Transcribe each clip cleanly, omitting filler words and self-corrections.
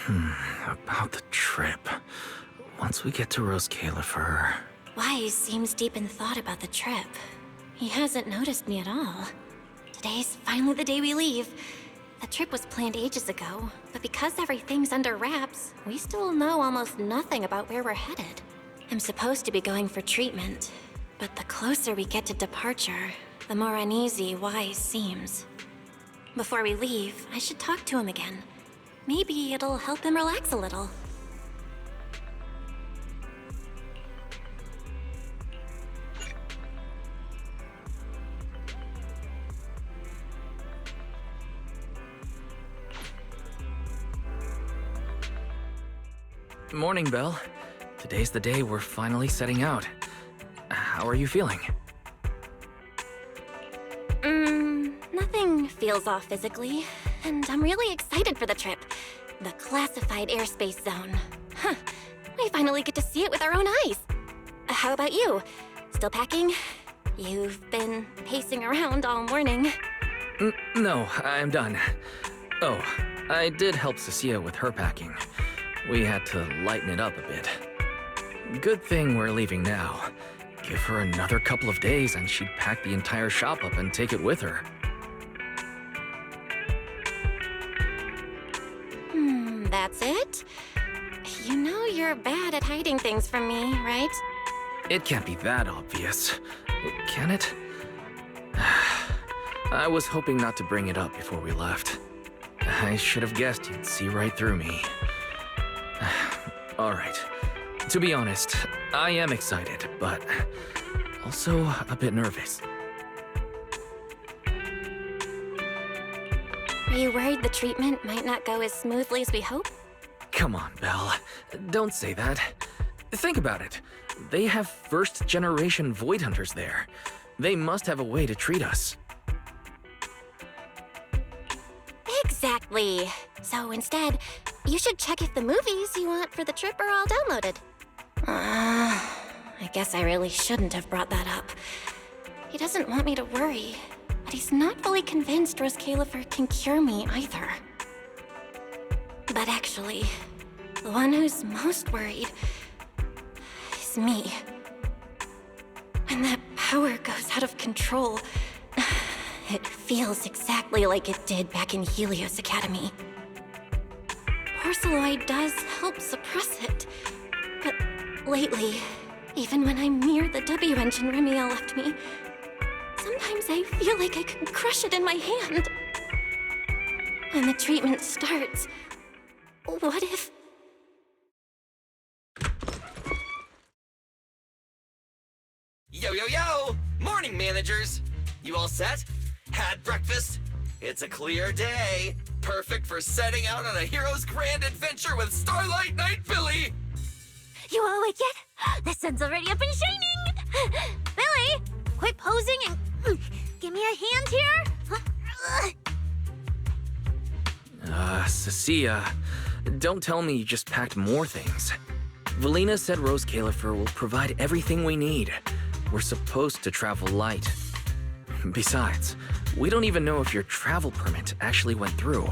About the trip. Once we get to Rose Califer... Wise seems deep in thought about the trip. He hasn't noticed me at all. Today's finally the day we leave. The trip was planned ages ago, but because everything's under wraps, we still know almost nothing about where we're headed. I'm supposed to be going for treatment, but the closer we get to departure, the more uneasy Wise seems. Before we leave, I should talk to him again. Maybe it'll help him relax a little. Morning, Belle. Today's the day we're finally setting out. How are you feeling? Nothing feels off physically, and I'm really excited for the trip. The classified airspace zone. Huh, we finally get to see it with our own eyes. How about you? Still packing? You've been pacing around all morning. No, I'm done. Oh, I did help Cecilia with her packing. We had to lighten it up a bit. Good thing we're leaving now. Give her another couple of days and she'd pack the entire shop up and take it with her. That's it? You know you're bad at hiding things from me, right? It can't be that obvious, can it? I was hoping not to bring it up before we left. I should have guessed you'd see right through me. Alright, to be honest, I am excited, but also a bit nervous. Are you worried the treatment might not go as smoothly as we hope? Come on, Belle. Don't say that. Think about it. They have first-generation Void Hunters there. They must have a way to treat us. Exactly. So instead, you should check if the movies you want for the trip are all downloaded. I guess I really shouldn't have brought that up. He doesn't want me to worry, but he's not fully convinced Rose Califer can cure me either. But actually, the one who's most worried is me. When that power goes out of control, it feels exactly like it did back in Helios Academy. Porceloid does help suppress it, but lately, even when I'm near the W engine Remiel left me, sometimes I feel like I could crush it in my hand. When the treatment starts, what if... Yo, yo, yo! Morning, managers! You all set? Had breakfast? It's a clear day. Perfect for setting out on a hero's grand adventure with Starlight Knight Billy! You all awake yet? The sun's already up and shining! Billy, quit posing and give me a hand here! Cecilia, don't tell me you just packed more things. Valina said Rose Califer will provide everything we need. We're supposed to travel light. Besides, we don't even know if your travel permit actually went through.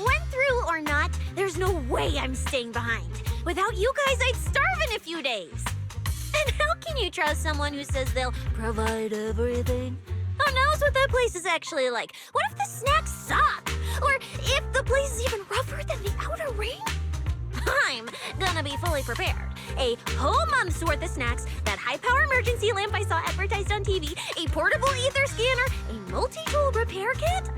Went through or not, there's no way I'm staying behind. Without you guys, I'd starve in a few days. And how can you trust someone who says they'll provide everything? Who knows what that place is actually like? What if the snacks suck? Or if the place is even rougher than the outer ring? I'm gonna be fully prepared. A whole month's worth of snacks, that high-power emergency lamp I saw advertised on TV, a portable ether scanner, a multi-tool repair kit.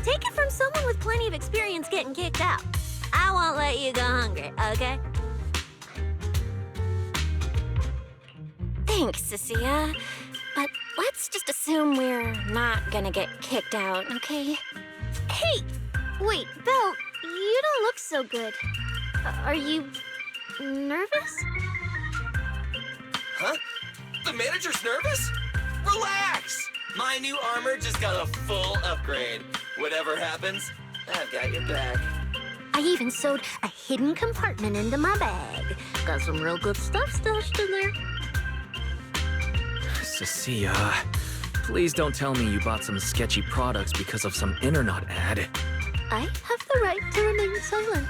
Take it from someone with plenty of experience getting kicked out. I won't let you go hungry, okay? Thanks, Cecilia. But let's just assume we're not gonna get kicked out, okay? Hey! Wait, Belle, you don't look so good. Are you nervous? Huh? The manager's nervous? Relax! My new armor just got a full upgrade. Whatever happens, I've got your back. I even sewed a hidden compartment into my bag. Got some real good stuff stashed in there. Cecilia, please don't tell me you bought some sketchy products because of some internet ad. I have the right to remain silent.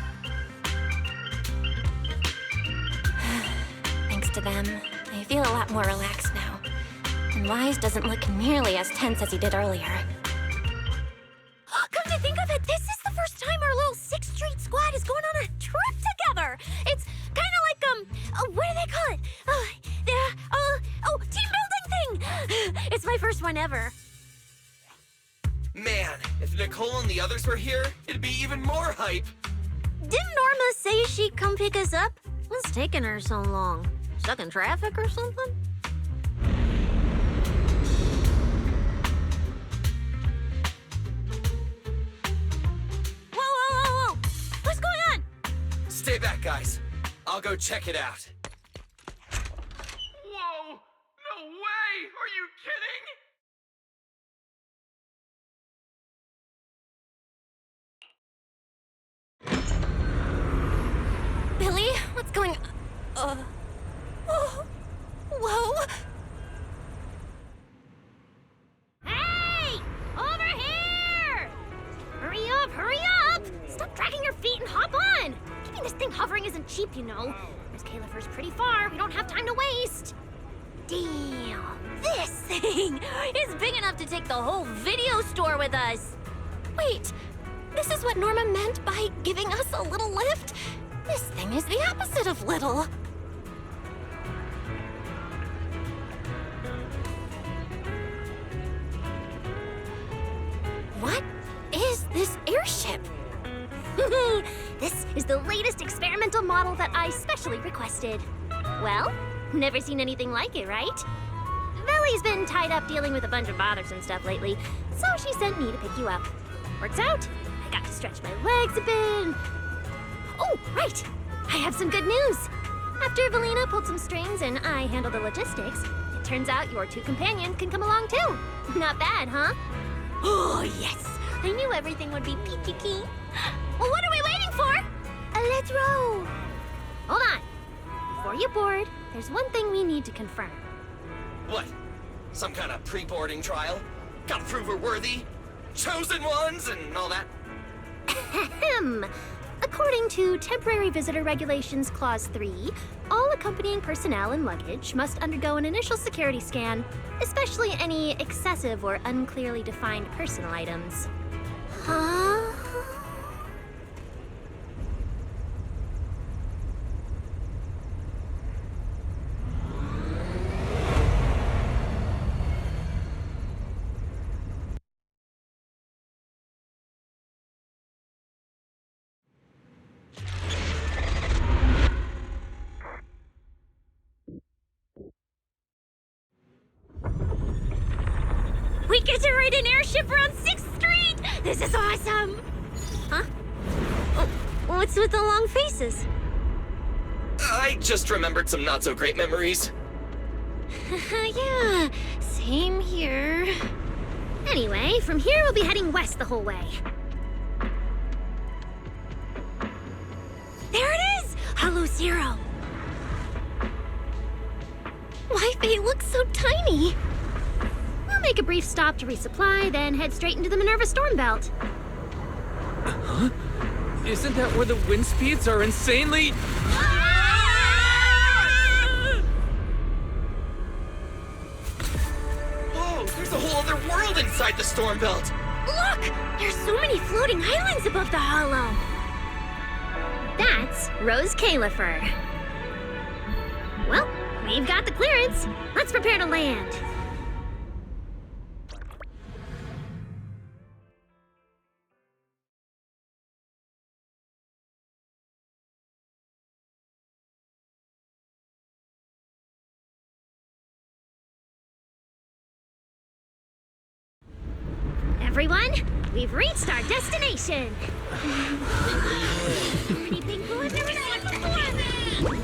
Thanks to them, I feel a lot more relaxed now. And Wise doesn't look nearly as tense as he did earlier. Come to think of it, this is the first time our little 6th Street squad is going on a trip together. It's kind of like, what do they call it? Team building thing. It's my first one ever. Man, if Nicole and the others were here, it'd be even more hype. Didn't Norma say she'd come pick us up? What's taking her so long? Stuck in traffic or something? Whoa! What's going on? Stay back, guys. I'll go check it out. Whoa! No way! Are you kidding? Billy, what's going... Whoa! Hey! Over here! Hurry up! Stop dragging your feet and hop on! Keeping this thing hovering isn't cheap, you know. There's Califer's pretty far. We don't have time to waste. Damn! This thing is big enough to take the whole video store with us. Wait, this is what Norma meant by giving us a little lift? This thing is the opposite of little. What is this airship? This is the latest experimental model that I specially requested. Well, never seen anything like it, right? Valley's been tied up dealing with a bunch of bothersome stuff lately, so she sent me to pick you up. Works out. I got to stretch my legs a bit. Oh, right! I have some good news! After Valina pulled some strings and I handled the logistics, it turns out your 2 companions can come along too. Not bad, huh? Oh, yes! I knew everything would be peachy keen. Well, what are we waiting for? Let's roll! Hold on. Before you board, there's one thing we need to confirm. What? Some kind of pre-boarding trial? Gotta prove we're worthy? Chosen ones and all that? Ahem. According to Temporary Visitor Regulations Clause 3, all accompanying personnel and luggage must undergo an initial security scan, especially any excessive or unclearly defined personal items. Huh? We get to ride an airship around 6th Street! This is awesome! Huh? Oh, what's with the long faces? I just remembered some not-so-great memories. Yeah, same here. Anyway, from here we'll be heading west the whole way. There it is! Hello, Zero! Why they look so tiny? We'll make a brief stop to resupply, then head straight into the Minerva storm belt. Huh? Isn't that where the wind speeds are insanely... Whoa, there's a whole other world inside the storm belt. Look! There's so many floating islands above the hollow. That's Rose Califer. Well, we've got the clearance. Let's prepare to land. Everyone, we've reached our destination. Pretty big boy, never seen it before.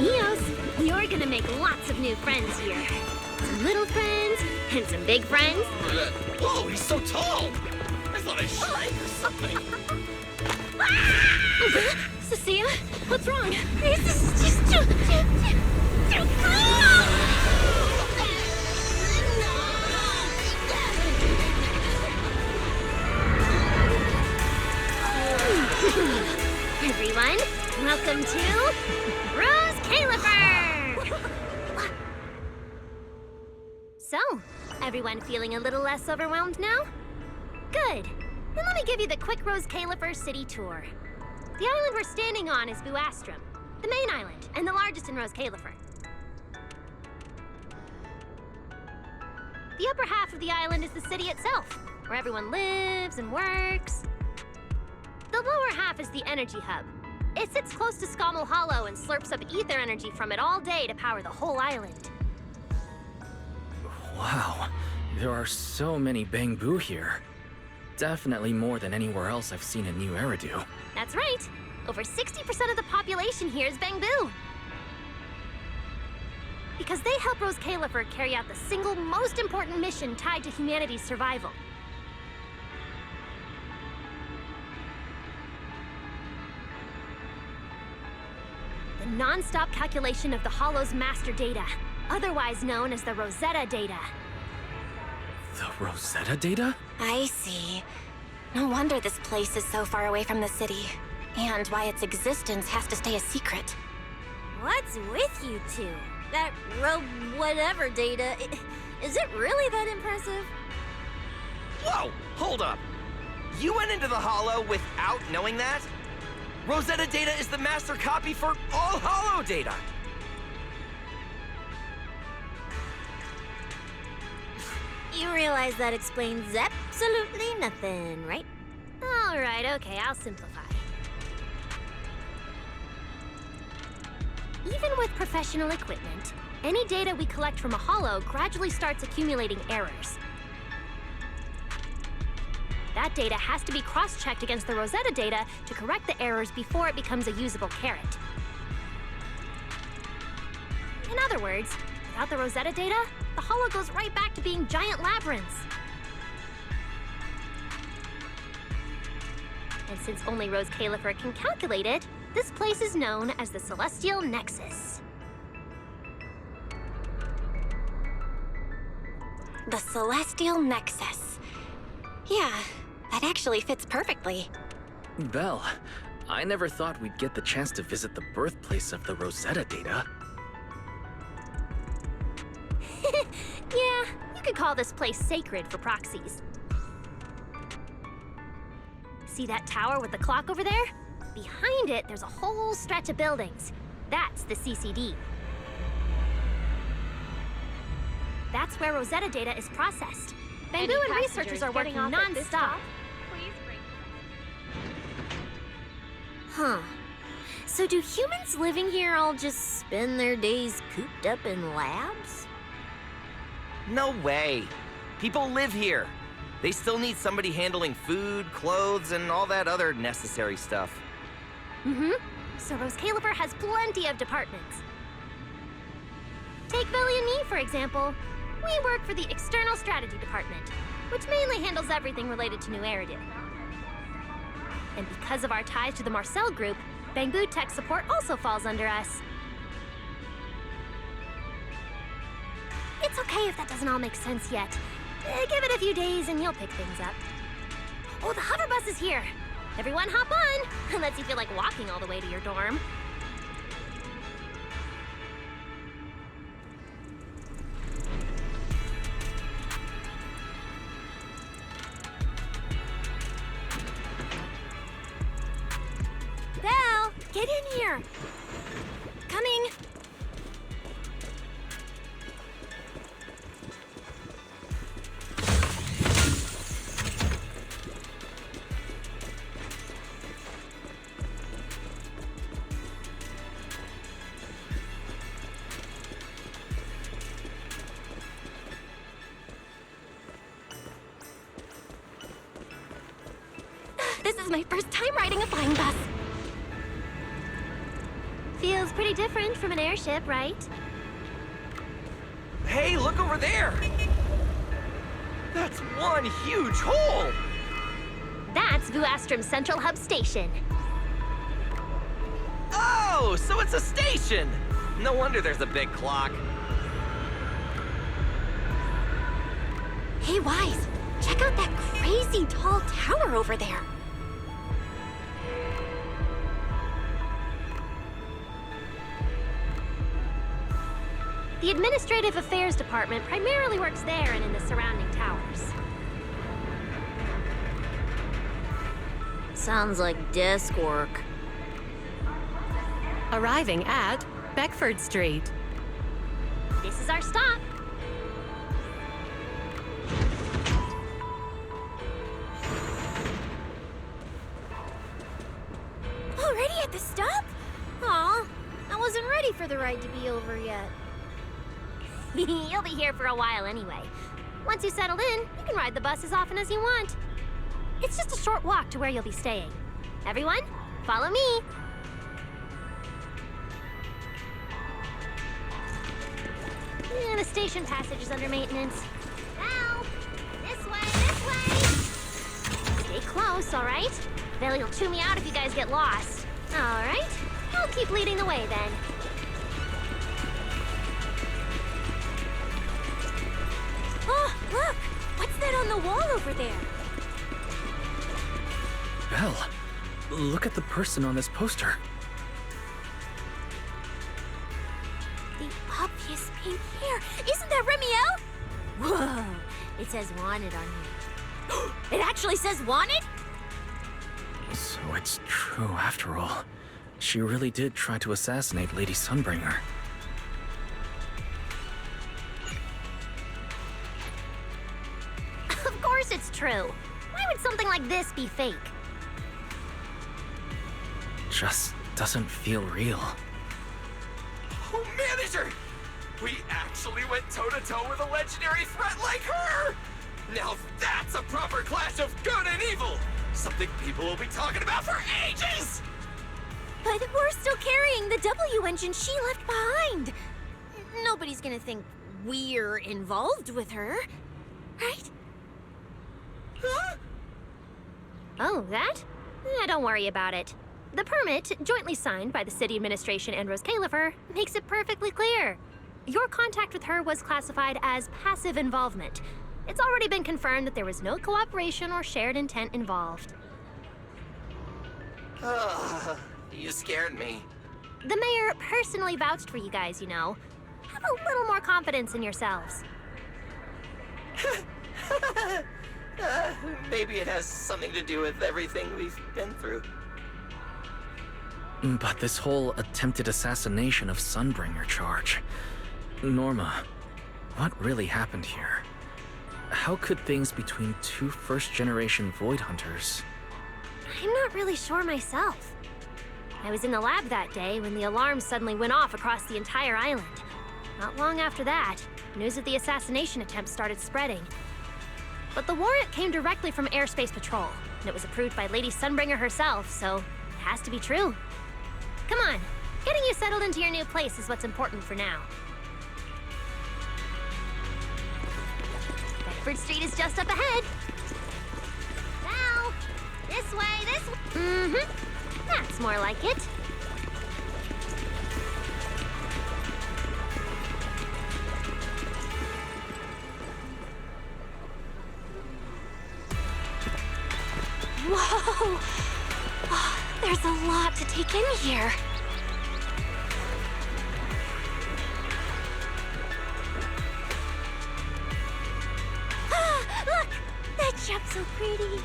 Eos, you're gonna make lots of new friends here. Some little friends and some big friends. Whoa, he's so tall. I thought I shrank or something. Cecilia, what's wrong? This is just too cool! Everyone, welcome to Rose Califer! So, everyone feeling a little less overwhelmed now? Good. Then let me give you the quick Rose Califer city tour. The island we're standing on is Buastrum, the main island, and the largest in Rose Califer. The upper half of the island is the city itself, where everyone lives and works. The lower half is the energy hub. It sits close to Scommel Hollow and slurps up ether energy from it all day to power the whole island. Wow, there are so many Bangbu here. Definitely more than anywhere else I've seen in New Eridu. That's right. Over 60% of the population here is Bangbu. Because they help Rose Califer carry out the single most important mission tied to humanity's survival. The non-stop calculation of the Hollow's master data, otherwise known as the Rosetta data. The Rosetta data? I see. No wonder this place is so far away from the city. And why its existence has to stay a secret. What's with you two? That whatever data, is it really that impressive? Whoa, hold up. You went into the Hollow without knowing that? Rosetta data is the master copy for all Hollow data. You realize that explains absolutely nothing, right? All right, okay, I'll simplify. Even with professional equipment, any data we collect from a Hollow gradually starts accumulating errors. That data has to be cross-checked against the Rosetta data to correct the errors before it becomes a usable carrot. In other words, without the Rosetta data, the Hollow goes right back to being giant labyrinths. And since only Rose Califer can calculate it, this place is known as the Celestial Nexus. The Celestial Nexus. Yeah, that actually fits perfectly. Belle, I never thought we'd get the chance to visit the birthplace of the Rosetta data. Yeah, you could call this place sacred for proxies. See that tower with the clock over there? Behind it, there's a whole stretch of buildings. That's the CCD. That's where Rosetta data is processed. Bangbu and researchers are working non-stop. Huh. So do humans living here all just spend their days cooped up in labs? No way. People live here. They still need somebody handling food, clothes, and all that other necessary stuff. Mm-hmm. So Rose Califer has plenty of departments. Take Billy and me, for example. We work for the External Strategy Department, which mainly handles everything related to New Eridu. And because of our ties to the Marcel Group, Bangbu Tech Support also falls under us. It's okay if that doesn't all make sense yet. Give it a few days and you'll pick things up. Oh, the hover bus is here. Everyone hop on, unless you feel like walking all the way to your dorm. Belle, get in here. Coming! This is my first time riding a flying bus. Feels pretty different from an airship, right? Hey, look over there! That's one huge hole! That's Buastrum's Central Hub Station. Oh, so it's a station! No wonder there's a big clock. Hey, Wise, check out that crazy tall tower over there. The Administrative Affairs Department primarily works there and in the surrounding towers. Sounds like desk work. Arriving at Beckford Street. This is our stop. Already at the stop? Aw, I wasn't ready for the ride to be over yet. You'll be here for a while anyway. Once you settled in, you can ride the bus as often as you want. It's just a short walk to where you'll be staying. Everyone, follow me. The station passage is under maintenance. Now, this way. Stay close, all right? Billy will chew me out if you guys get lost. All right, I'll keep leading the way then. Oh, look! What's that on the wall over there? Belle, look at the person on this poster. The obvious pink hair. Isn't that Remiel? Whoa, it says wanted on here. It actually says wanted? So it's true after all. She really did try to assassinate Lady Sunbringer. Of course it's true. Why would something like this be fake? Just doesn't feel real. Oh, manager! We actually went toe-to-toe with a legendary threat like her! Now that's a proper clash of good and evil! Something people will be talking about for ages! But we're still carrying the W engine she left behind. Nobody's gonna think we're involved with her, right? Huh? Oh, that? Don't worry about it. The permit, jointly signed by the city administration and Rose Califer, makes it perfectly clear. Your contact with her was classified as passive involvement. It's already been confirmed that there was no cooperation or shared intent involved. You scared me. The mayor personally vouched for you guys, you know. Have a little more confidence in yourselves. Maybe it has something to do with everything we've been through. But this whole attempted assassination of Sunbringer charge. Norma, what really happened here? How could things between two first-generation Void Hunters... I'm not really sure myself. I was in the lab that day when the alarms suddenly went off across the entire island. Not long after that, news of the assassination attempt started spreading. But the warrant came directly from Airspace Patrol, and it was approved by Lady Sunbringer herself, so it has to be true. Come on, getting you settled into your new place is what's important for now. Bedford Street is just up ahead. Now, this way, this way. Mm-hmm. That's more like it. Whoa! Oh, there's a lot to take in here. Look! That shop's so pretty.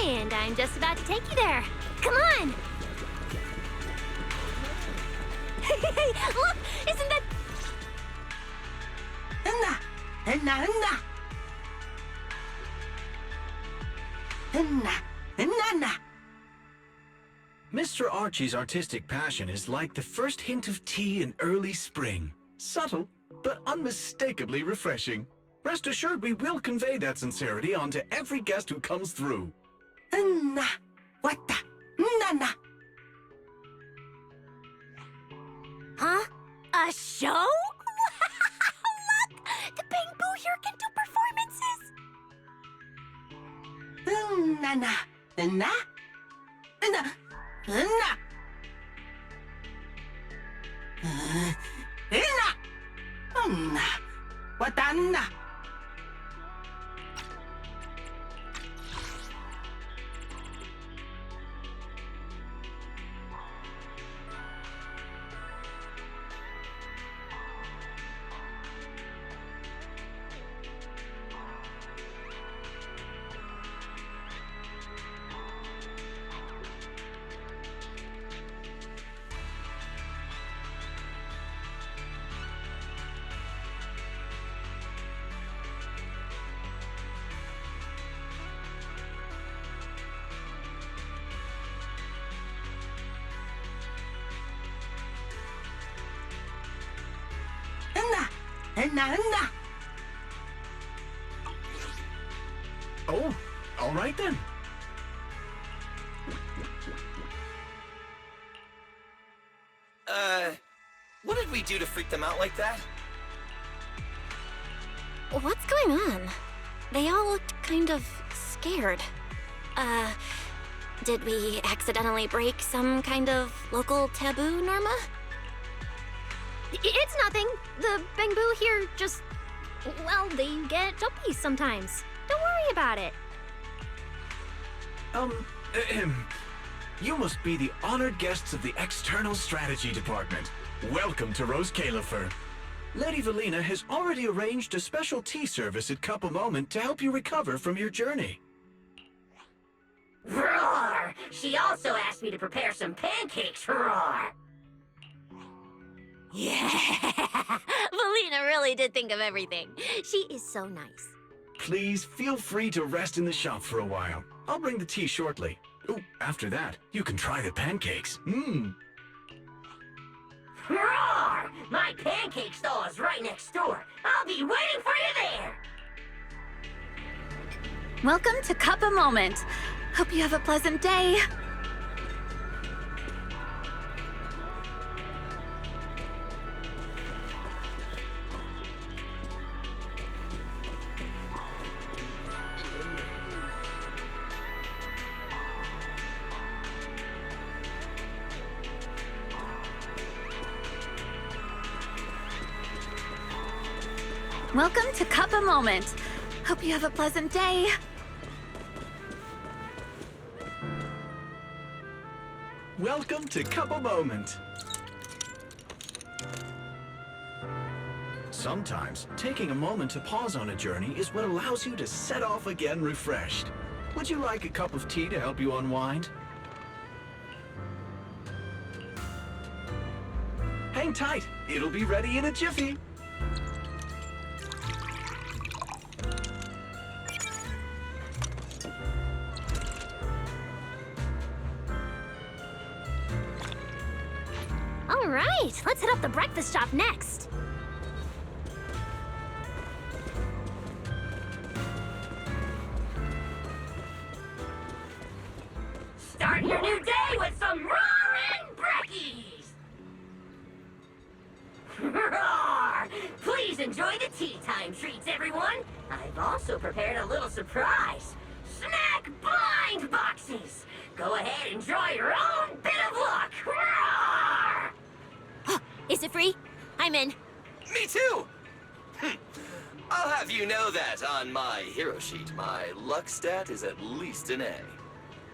And I'm just about to take you there. Come on! Hey, look! Isn't that... Mr. Archie's artistic passion is like the first hint of tea in early spring. Subtle, but unmistakably refreshing. Rest assured we will convey that sincerity onto every guest who comes through. Huh? A show? Look! The Bamboo here can do performances! Ina! Watanna! Ina! Oh, all right then. What did we do to freak them out like that? What's going on? They all looked kind of scared. Did we accidentally break some kind of local taboo, Norma? It's nothing. The Bangbu here just... well, they get jumpy sometimes. Don't worry about it. You must be the honored guests of the External Strategy Department. Welcome to Rose Califer. Lady Valina has already arranged a special tea service at Cup a Moment to help you recover from your journey. Roar! She also asked me to prepare some pancakes, roar! Yeah! Valina really did think of everything. She is so nice. Please feel free to rest in the shop for a while. I'll bring the tea shortly. Oh, after that, you can try the pancakes. Roar! My pancake stall is right next door. I'll be waiting for you there! Welcome to Cup a Moment. Hope you have a pleasant day. Welcome to Cup a Moment. Hope you have a pleasant day. Welcome to Cup a Moment. Sometimes, taking a moment to pause on a journey is what allows you to set off again refreshed. Would you like a cup of tea to help you unwind? Hang tight, it'll be ready in a jiffy. All right, let's hit up the breakfast shop next. Start your new day with some roaring brekkies! Roar! Please enjoy the tea time treats, everyone! I've also prepared a little surprise. Snack blind boxes! Go ahead and draw your own bit of luck! Roar! Is it free? I'm in. Me too! I'll have you know that on my hero sheet, my luck stat is at least an A.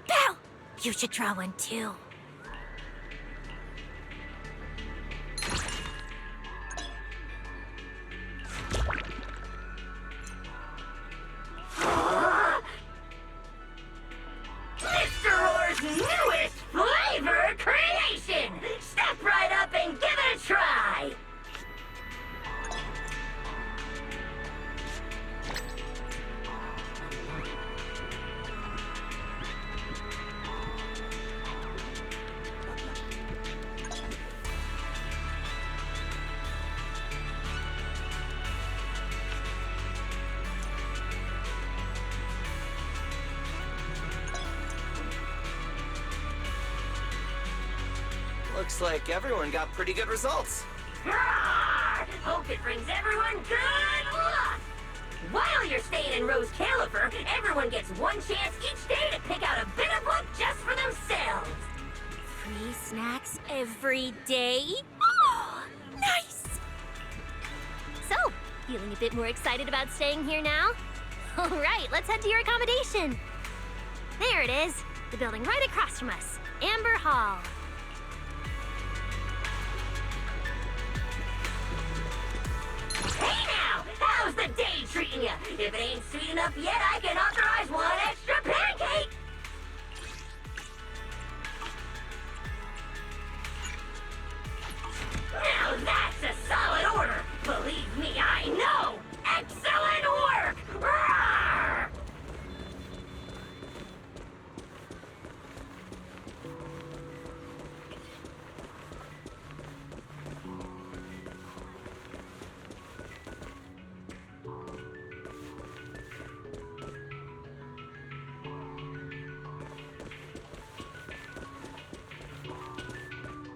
Bow! You should draw one too. Mr. Roar's newest flavor creation! Step right up and give it a try! Looks like everyone got pretty good results. Roar! Hope it brings everyone good luck! While you're staying in Rose Califer, everyone gets one chance each day to pick out a bit of luck just for themselves! Free snacks every day? Oh, Feeling a bit more excited about staying here now? All right, let's head to your accommodation. There it is, the building right across from us, Amber Hall. Hey now! How's the day treating you? If it ain't sweet enough yet, I can authorize one extra pancake! Now that's a solid order! Believe me, I know! Excellent work! Roar!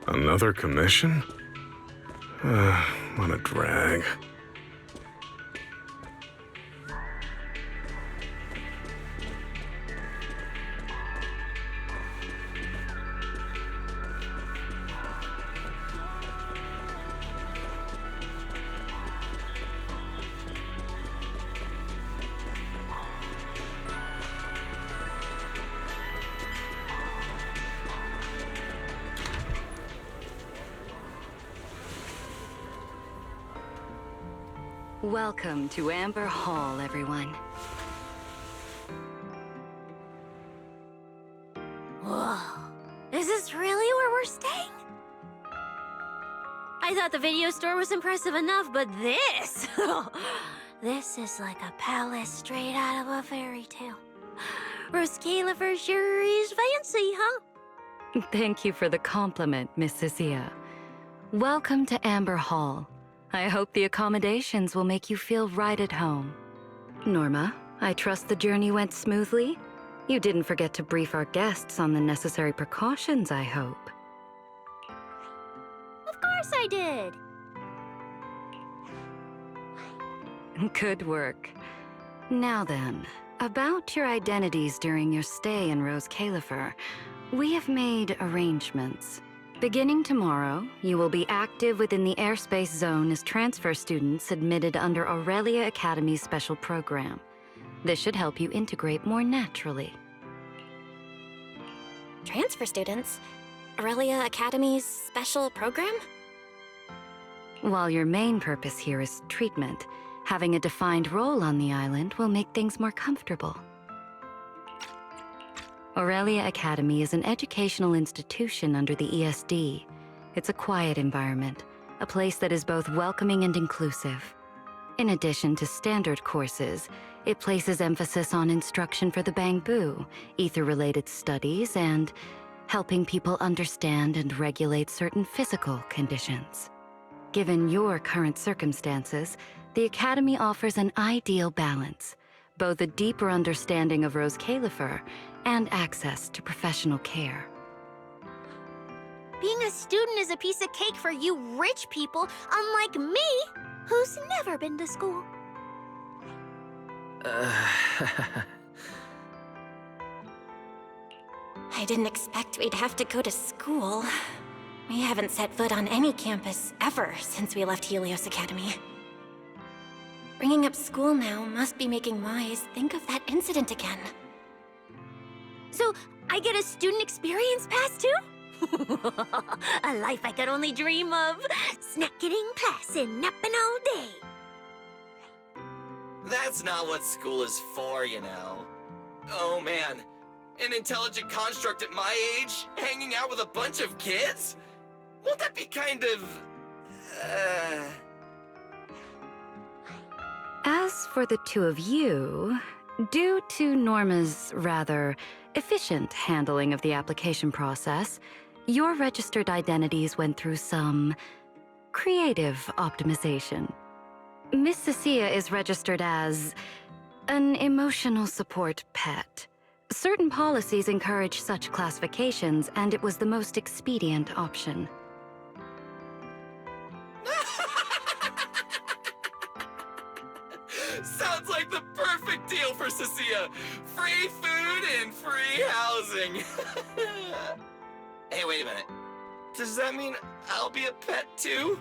Another commission? What a drag. Welcome to Amber Hall, everyone. Whoa, is this really where we're staying? I thought the video store was impressive enough, but this... this is like a palace straight out of a fairy tale. Roscalifer sure is fancy, huh? Thank you for the compliment, Miss Cecilia. Welcome to Amber Hall. I hope the accommodations will make you feel right at home. Norma, I trust the journey went smoothly? You didn't forget to brief our guests on the necessary precautions, I hope. Of course I did. Good work. Now then, about your identities during your stay in Roscalifer, we have made arrangements. Beginning tomorrow, you will be active within the airspace zone as transfer students admitted under Aurelia Academy's special program. This should help you integrate more naturally. Transfer students? Aurelia Academy's special program? While your main purpose here is treatment, having a defined role on the island will make things more comfortable. Aurelia Academy is an educational institution under the ESD. It's a quiet environment, a place that is both welcoming and inclusive. In addition to standard courses, it places emphasis on instruction for the Bangbu, ether-related studies, and helping people understand and regulate certain physical conditions. Given your current circumstances, the Academy offers an ideal balance, both a deeper understanding of Roscalifer and access to professional care. Being a student is a piece of cake for you rich people, unlike me, who's never been to school. I didn't expect we'd have to go to school. We haven't set foot on any campus ever since we left Helios Academy. Bringing up school now must be making Wise think of that incident again. So, I get a student experience pass too? A life I could only dream of. Snacking in class and napping all day. That's not what school is for, you know. Oh man, an intelligent construct at my age, hanging out with a bunch of kids? Won't that be kind of... As for the two of you, due to Norma's rather efficient handling of the application process, your registered identities went through some creative optimization. Miss Cecilia is registered as an emotional support pet. Certain policies encourage such classifications, and it was the most expedient option. Sounds like the perfect deal for Cecilia. Free food and free housing. Hey, wait a minute. Does that mean I'll be a pet too?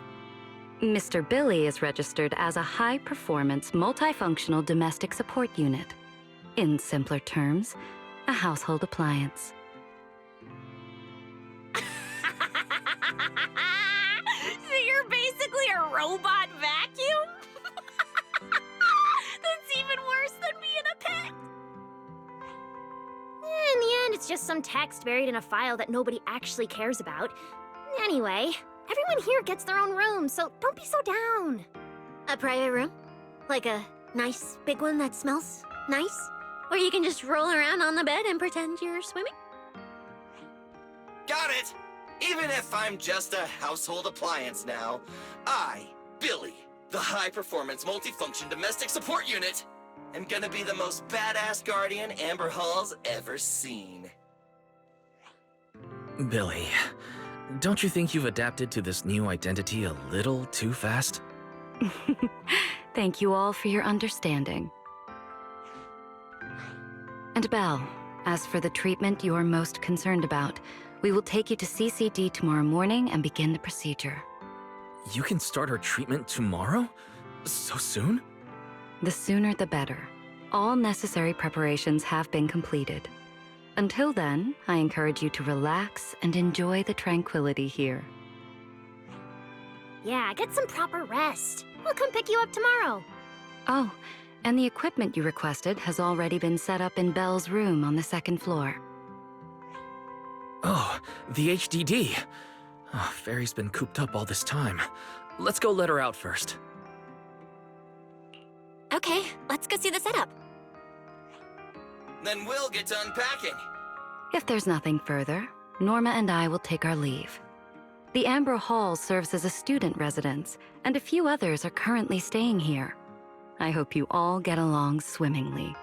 Mr. Billy is registered as a high-performance, multifunctional domestic support unit. In simpler terms, a household appliance. So you're basically a robot vacuum? That's even worse than being a pet. In the end, it's just some text buried in a file that nobody actually cares about. Anyway, everyone here gets their own room, so don't be so down. A private room? Like a nice big one that smells nice? Or you can just roll around on the bed and pretend you're swimming? Got it! Even if I'm just a household appliance now, I, Billy, the high-performance multifunction domestic support unit, am gonna be the most badass guardian Amber Hall's ever seen. Billy, don't you think you've adapted to this new identity a little too fast? Thank you all for your understanding. And Belle, as for the treatment you're most concerned about, we will take you to CCD tomorrow morning and begin the procedure. You can start her treatment tomorrow? So soon? The sooner the better. All necessary preparations have been completed. Until then, I encourage you to relax and enjoy the tranquility here. Yeah, get some proper rest. We'll come pick you up tomorrow. Oh, and the equipment you requested has already been set up in Belle's room on the second floor. Oh, the HDD. Oh, Fairy's been cooped up all this time. Let's go let her out first. Okay, let's go see the setup. Then we'll get to unpacking. If there's nothing further, Norma and I will take our leave. The Amber Hall serves as a student residence, and a few others are currently staying here. I hope you all get along swimmingly.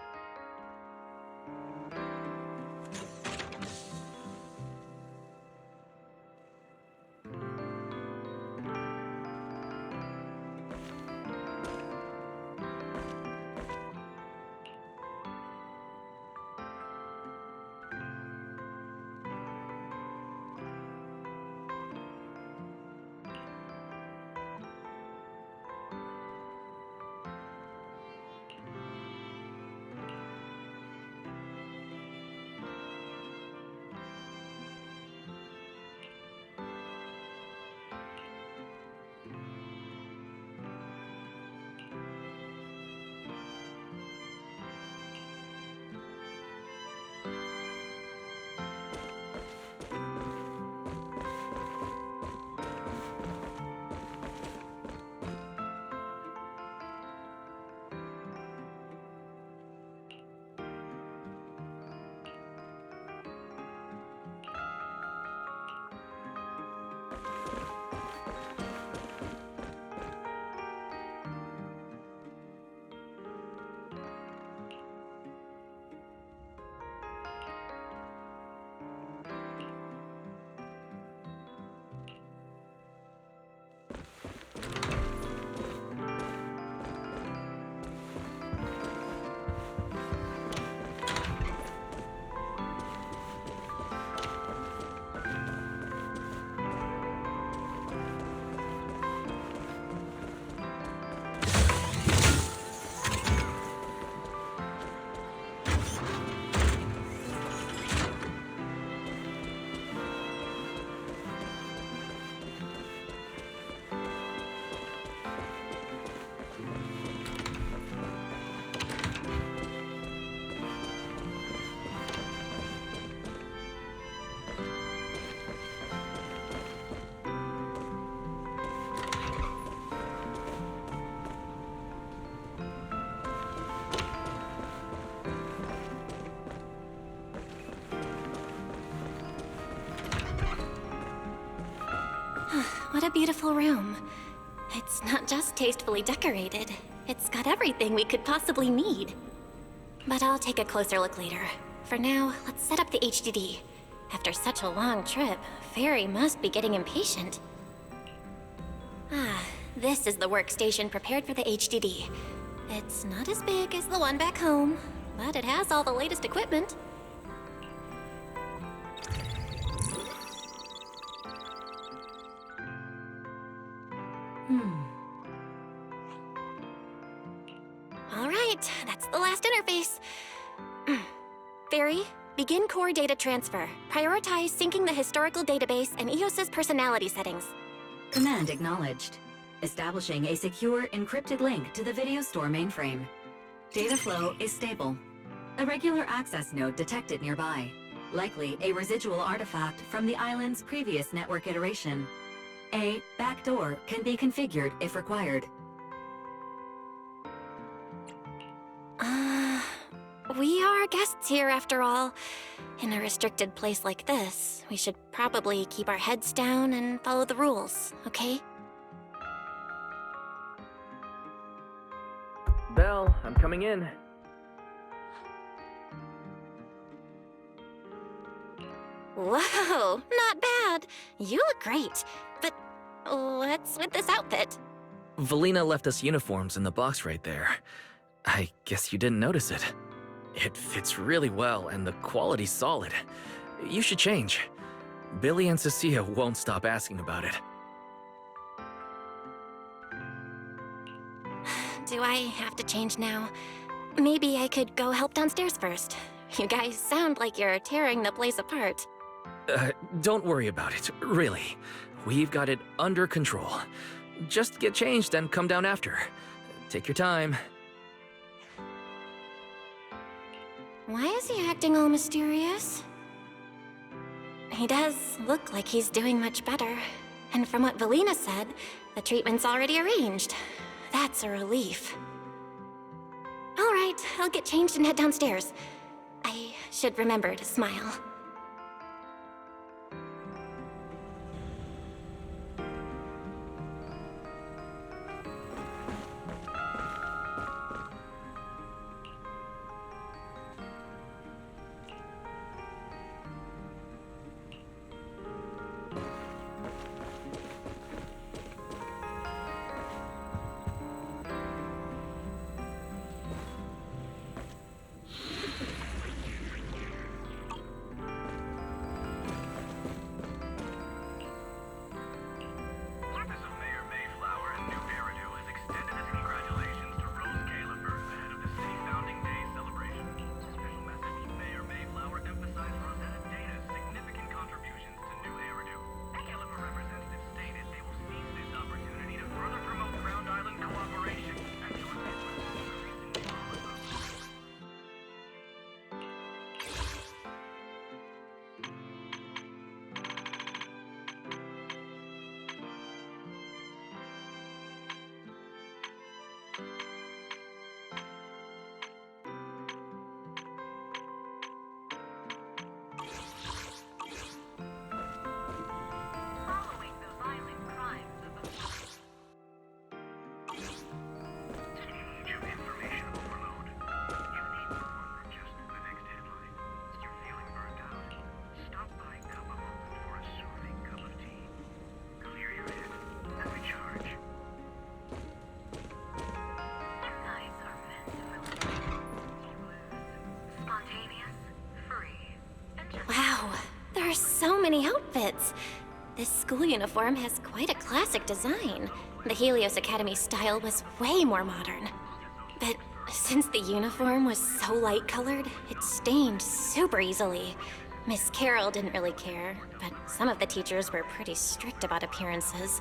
What a beautiful room. It's not just tastefully decorated, it's got everything we could possibly need. But I'll take a closer look later. For now, let's set up the HDD. After such a long trip, Fairy must be getting impatient. Ah, this is the workstation prepared for the HDD. It's not as big as the one back home, but it has all the latest equipment. All right, that's the last interface. Fairy, begin core data transfer. Prioritize syncing the historical database and EOS's personality settings. Command acknowledged. Establishing a secure, encrypted link to the video store mainframe. Data flow is stable. A regular access node detected nearby. Likely a residual artifact from the island's previous network iteration. A backdoor can be configured if required. We are guests here after all. In a restricted place like this, we should probably keep our heads down and follow the rules, okay? Belle, I'm coming in. Whoa, not bad. You look great. But what's with this outfit? Valina left us uniforms in the box right there. I guess you didn't notice it. It fits really well and the quality's solid. You should change. Billy and Cecilia won't stop asking about it. Do I have to change now? Maybe I could go help downstairs first. You guys sound like you're tearing the place apart. Don't worry about it, really. We've got it under control. Just get changed and come down after. Take your time. Why is he acting all mysterious? He does look like he's doing much better. And from what Valina said, the treatment's already arranged. That's a relief. All right, I'll get changed and head downstairs. I should remember to smile. There are so many outfits. This school uniform has quite a classic design. The Helios Academy style was way more modern. But since the uniform was so light-colored, it stained super easily. Miss Carroll didn't really care, but some of the teachers were pretty strict about appearances.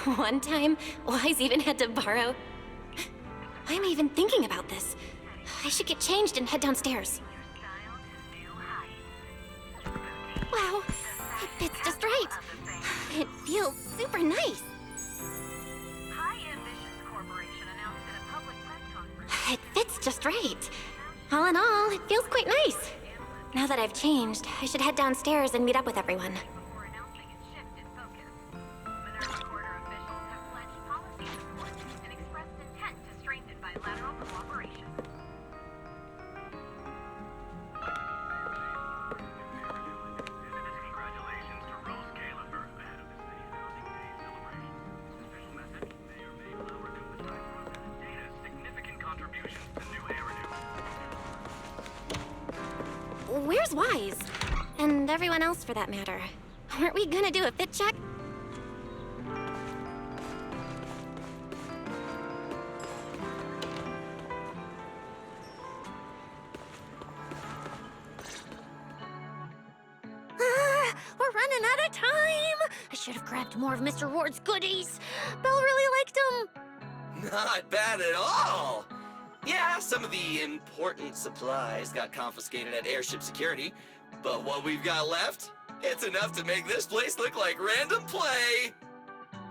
One time, Wise even had to borrow... Why am I even thinking about this? I should get changed and head downstairs. Wow, it fits just right. It feels super nice. It fits just right. All in all, it feels quite nice. Now that I've changed, I should head downstairs and meet up with everyone. Where's Wise? And everyone else for that matter. Weren't we gonna do a fit check? that time! I should have grabbed more of Mr. Ward's goodies. Belle really liked them. Not bad at all! Yeah, some of the important supplies got confiscated at airship security, but what we've got left, it's enough to make this place look like random play!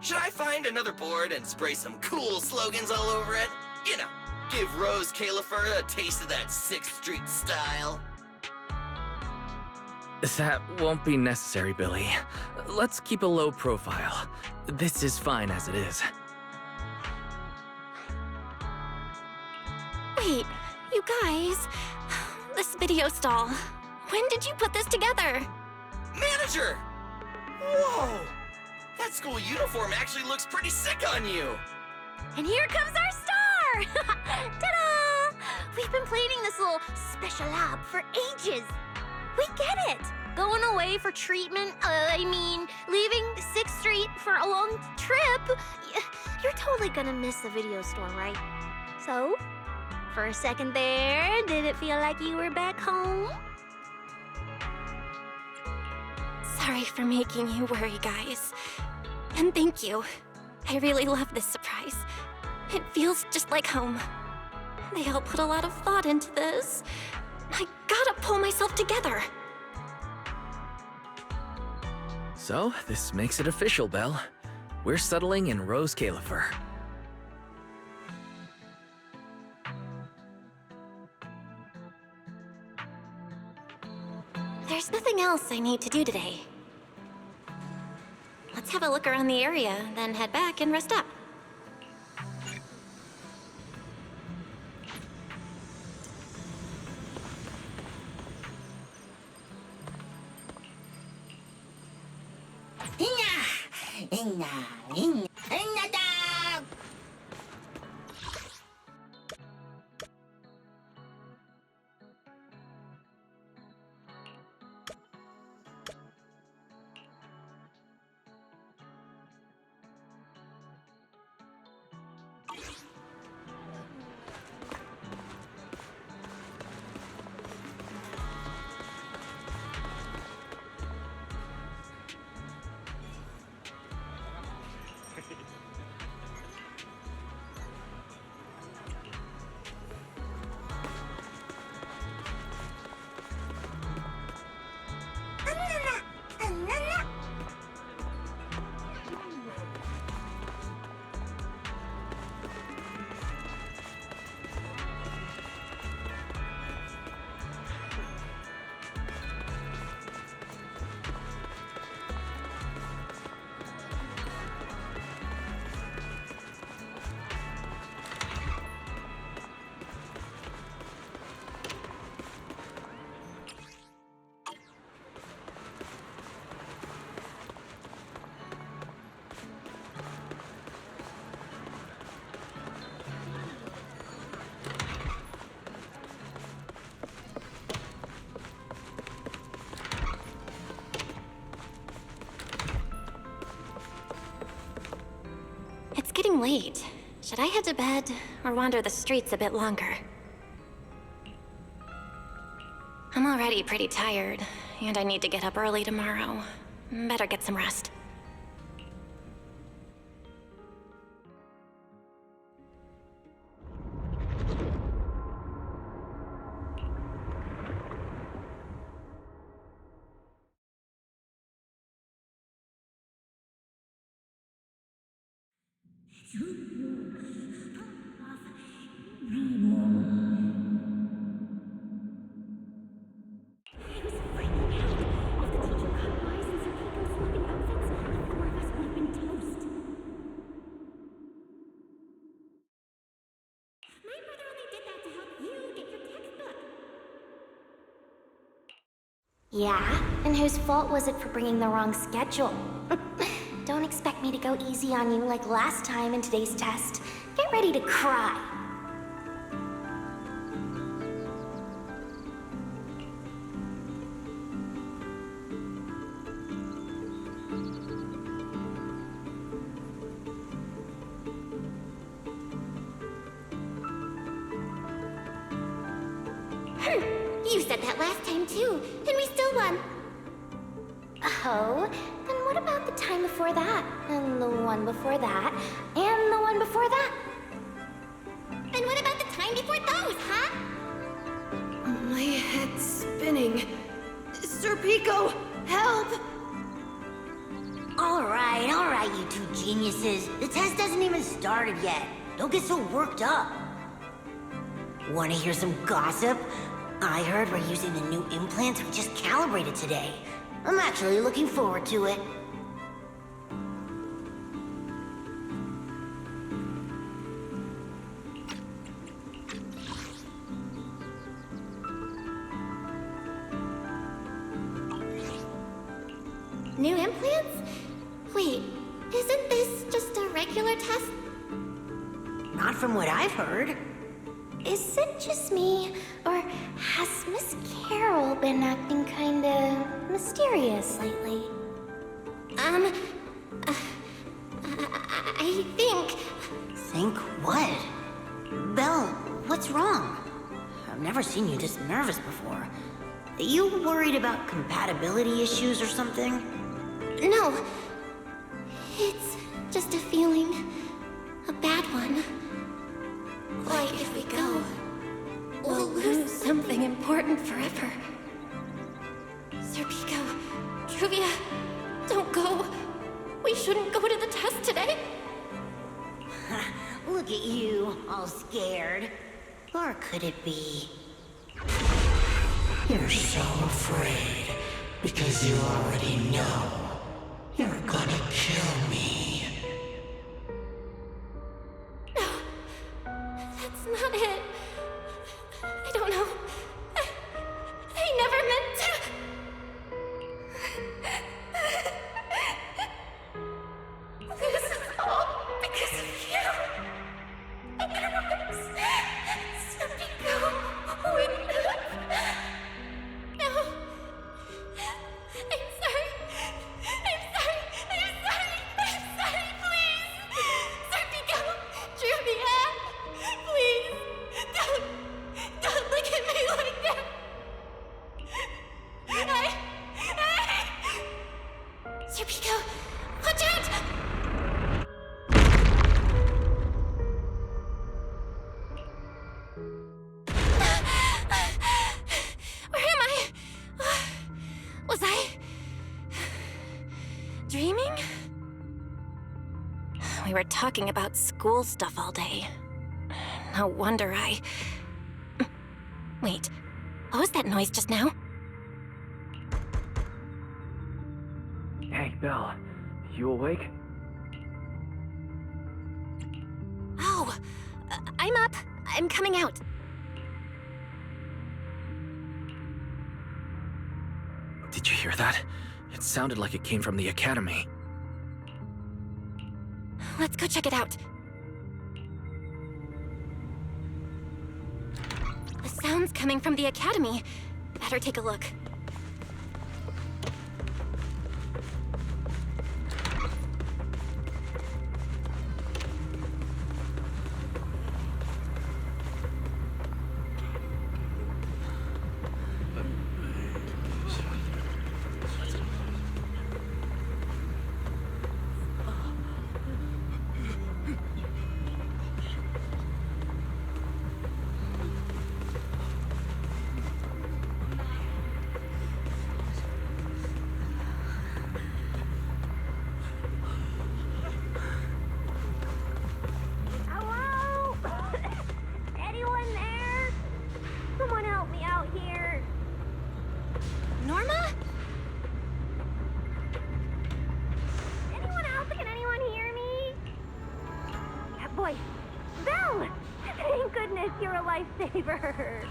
Should I find another board and spray some cool slogans all over it? You know, give Rose Califer a taste of that 6th Street style. That won't be necessary, Billy. Let's keep a low profile. This is fine as it is. Wait, you guys. This video stall. When did you put this together? Manager! Whoa! That school uniform actually looks pretty sick on you! And here comes our star! Ta-da! We've been planning this little special lab for ages. We get it. Going away for treatment, leaving 6th Street for a long trip. You're totally gonna miss the video store, right? So, for a second there, did it feel like you were back home? Sorry for making you worry, guys. And thank you. I really love this surprise. It feels just like home. They all put a lot of thought into this. I gotta pull myself together. So, this makes it official, Belle. We're settling in Rose Califer. There's nothing else I need to do today. Let's have a look around the area, then head back and rest up. It's getting late. Should I head to bed or wander the streets a bit longer? I'm already pretty tired, and I need to get up early tomorrow. Better get some rest. Yeah? And whose fault was it for bringing the wrong schedule? Don't expect me to go easy on you like last time in today's test. Get ready to cry. You said that last time too, and we still won. Oh, then what about the time before that? And the one before that? And the one before that? And what about the time before those, huh? My head's spinning. Sir Pico, help! All right, you two geniuses. The test hasn't even started yet. Don't get so worked up. Want to hear some gossip? I heard we're using the new implants we just calibrated today. I'm actually looking forward to it. New implants? Wait, isn't this just a regular test? Not from what I've heard. Is it just me, or has Miss Carol been acting kinda mysterious lately? I think... Think what? Belle, what's wrong? I've never seen you this nervous before. Are you worried about compatibility issues or something? No. It's just a feeling. A bad one. Like if we go, we'll lose something important forever. Sir Pico, Truvia, don't go. We shouldn't go to the test today. Look at you, all scared. Or could it be? You're so afraid because you already know you're gonna kill me. No, that's not it. I don't know. I never meant to. This is all because of you. Otherwise, Sir Pico wouldn't have. No. I'm sorry. I'm sorry. I'm sorry. I'm sorry, please. Sir Pico, Truvia, please. Don't look at me like that. Sir Pico, watch out! Where am I? Was I dreaming? We were talking about school stuff all day. No wonder I... Wait, what was that noise just now? Hey, Belle. You awake? Oh, I'm up. I'm coming out. Did you hear that? It sounded like it came from the academy. Let's go check it out. The sound's coming from the academy. Better take a look. Hello? Anyone there? Someone help me out here. Norma? Anyone else? Can anyone hear me? Yeah, boy. Belle! Thank goodness you're a lifesaver.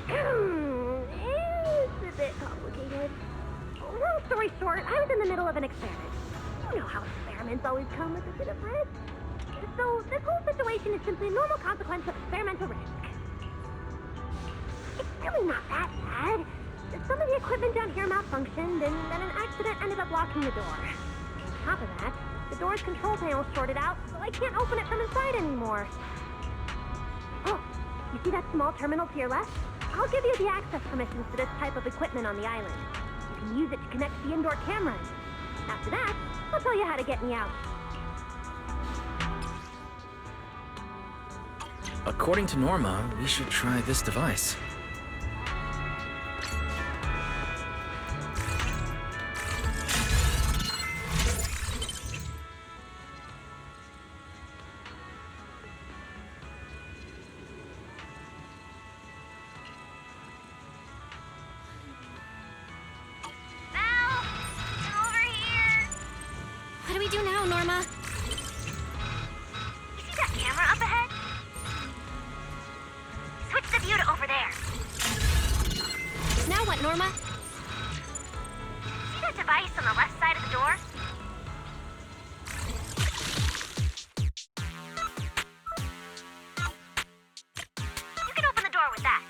It's a bit complicated. Long story short, I was in the middle of an experiment. You know how experiments always come with a bit of risk. So this whole situation is simply a normal consequence of experimental risk. It's really not that bad. Some of the equipment down here malfunctioned, and then an accident ended up locking the door. On top of that, the door's control panel shorted out, so I can't open it from inside anymore. Oh, you see that small terminal to your left? I'll give you the access permissions to this type of equipment on the island. You can use it to to connect to the indoor cameras. After that, I'll tell you how to get me out. According to Norma, we should try this device. What do we do now, Norma? You see that camera up ahead? Switch the view to over there. Now what, Norma? See that device on the left side of the door? You can open the door with that.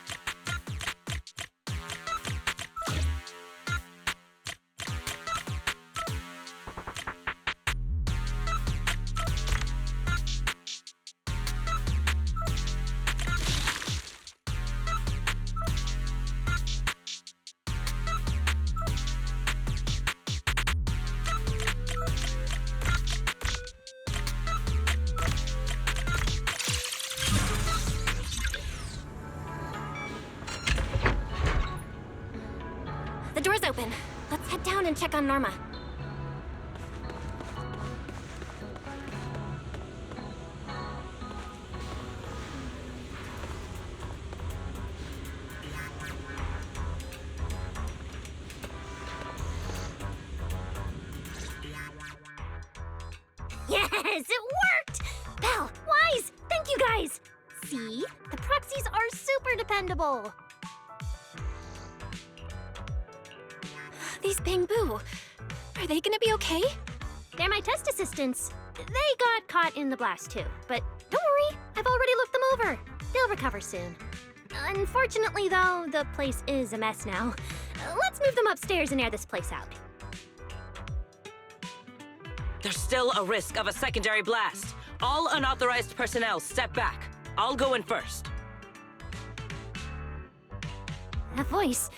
The door's open. Let's head down and check on Norma. Yes, it worked! Belle, Wise, thank you guys! See? The proxies are super dependable. These Bamboo, are they gonna be okay? They're my test assistants. They got caught in the blast too, but don't worry, I've already looked them over. They'll recover soon. Unfortunately though, the place is a mess now. Let's move them upstairs and air this place out. There's still a risk of a secondary blast. All unauthorized personnel step back. I'll go in first. That voice.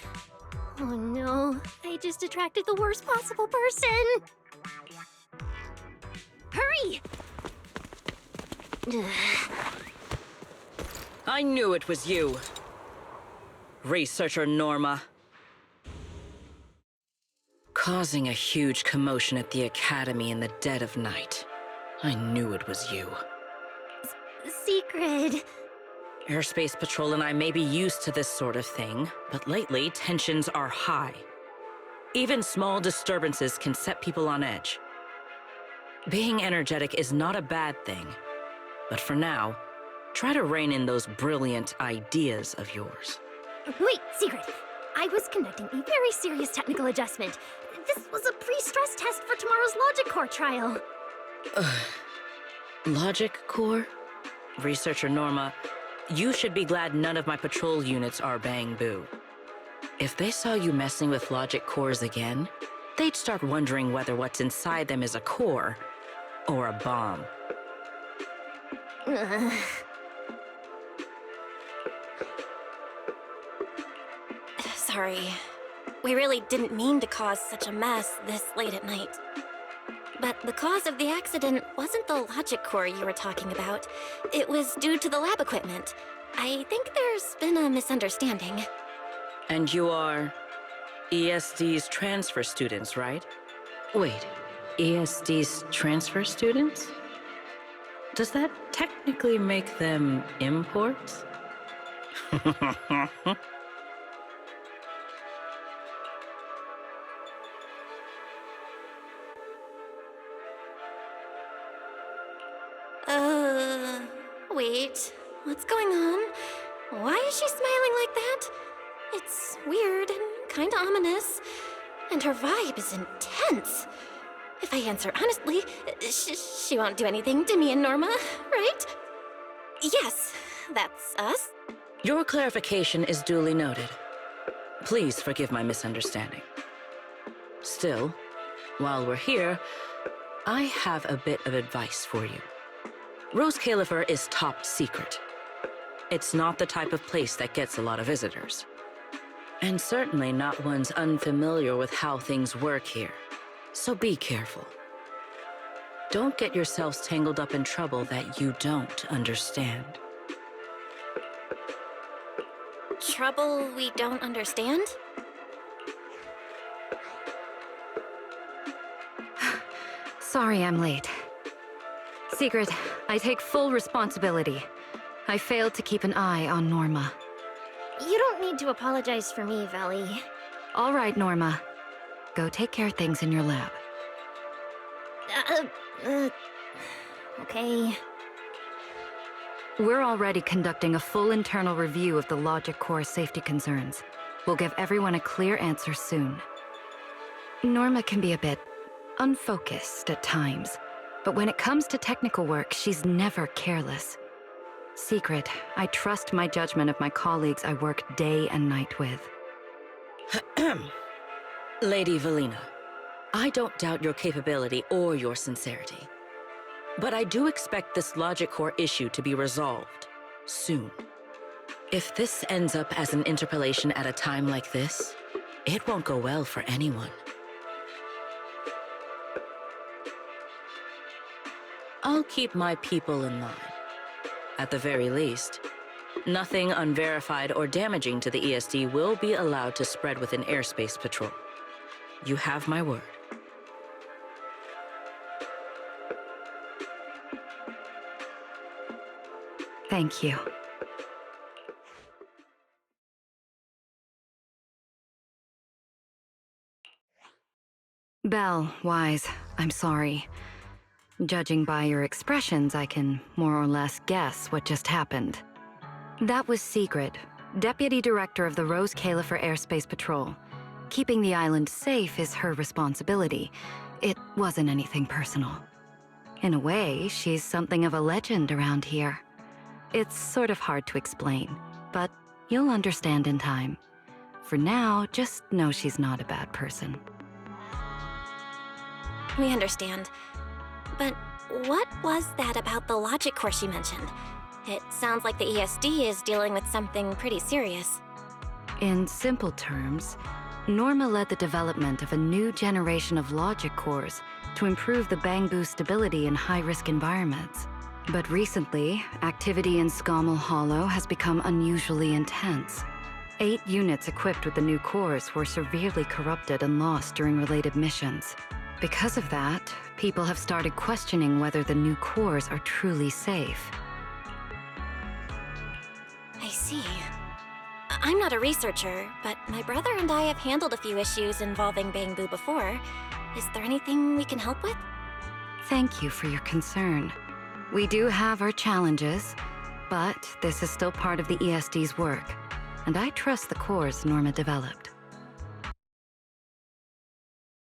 Oh no, I just attracted the worst possible person. Hurry! I knew it was you. Researcher Norma. Causing a huge commotion at the Academy in the dead of night. I knew it was you. Secret. Airspace Patrol and I may be used to this sort of thing, but lately tensions are high. Even small disturbances can set people on edge. Being energetic is not a bad thing, but for now, try to rein in those brilliant ideas of yours. Wait, Secret. I was conducting a very serious technical adjustment. This was a pre-stress test for tomorrow's Logic Core trial. Logic Core? Researcher Norma, you should be glad none of my patrol units are Bamboo. If they saw you messing with Logic Cores again, they'd start wondering whether what's inside them is a core or a bomb. Sorry. We really didn't mean to cause such a mess this late at night. But the cause of the accident wasn't the logic core you were talking about. It was due to the lab equipment. I think there's been a misunderstanding. And you are ESD's transfer students, right? Wait, ESD's transfer students? Does that technically make them imports? Wait. What's going on? Why is she smiling like that? It's weird and kinda ominous. And her vibe is intense. If I answer honestly, she won't do anything to me and Norma, right? Yes, that's us. Your clarification is duly noted. Please forgive my misunderstanding. Still, while we're here, I have a bit of advice for you. Rose Califer is top secret. It's not the type of place that gets a lot of visitors. And certainly not ones unfamiliar with how things work here. So be careful. Don't get yourselves tangled up in trouble that you don't understand. Trouble we don't understand? Sorry I'm late. Secret, I take full responsibility. I failed to keep an eye on Norma. You don't need to apologize for me, Valley. All right, Norma. Go take care of things in your lab. Okay. We're already conducting a full internal review of the logic core safety concerns. We'll give everyone a clear answer soon. Norma can be a bit unfocused at times, but when it comes to technical work, she's never careless. Secret, I trust my judgment of my colleagues I work day and night with. Lady Valina, I don't doubt your capability or your sincerity. But I do expect this logic core issue to be resolved soon. If this ends up as an interpolation at a time like this, it won't go well for anyone. I'll keep my people in line. At the very least, nothing unverified or damaging to the ESD will be allowed to spread within airspace patrol. You have my word. Thank you. Belle, Wise, I'm sorry. Judging by your expressions, I can more or less guess what just happened. That was Secret, Deputy Director of the Rose Califer Airspace Patrol. Keeping the island safe is her responsibility. It wasn't anything personal. In a way, she's something of a legend around here. It's sort of hard to explain, but you'll understand in time. For now, just know she's not a bad person. We understand. But what was that about the logic core she mentioned? It sounds like the ESD is dealing with something pretty serious. In simple terms, Norma led the development of a new generation of logic cores to improve the Bangbu stability in high-risk environments. But recently, activity in Scommel Hollow has become unusually intense. 8 units equipped with the new cores were severely corrupted and lost during related missions. Because of that, people have started questioning whether the new cores are truly safe. I see. I'm not a researcher, but my brother and I have handled a few issues involving Bangbu before. Is there anything we can help with? Thank you for your concern. We do have our challenges, but this is still part of the ESD's work, and I trust the cores Norma developed.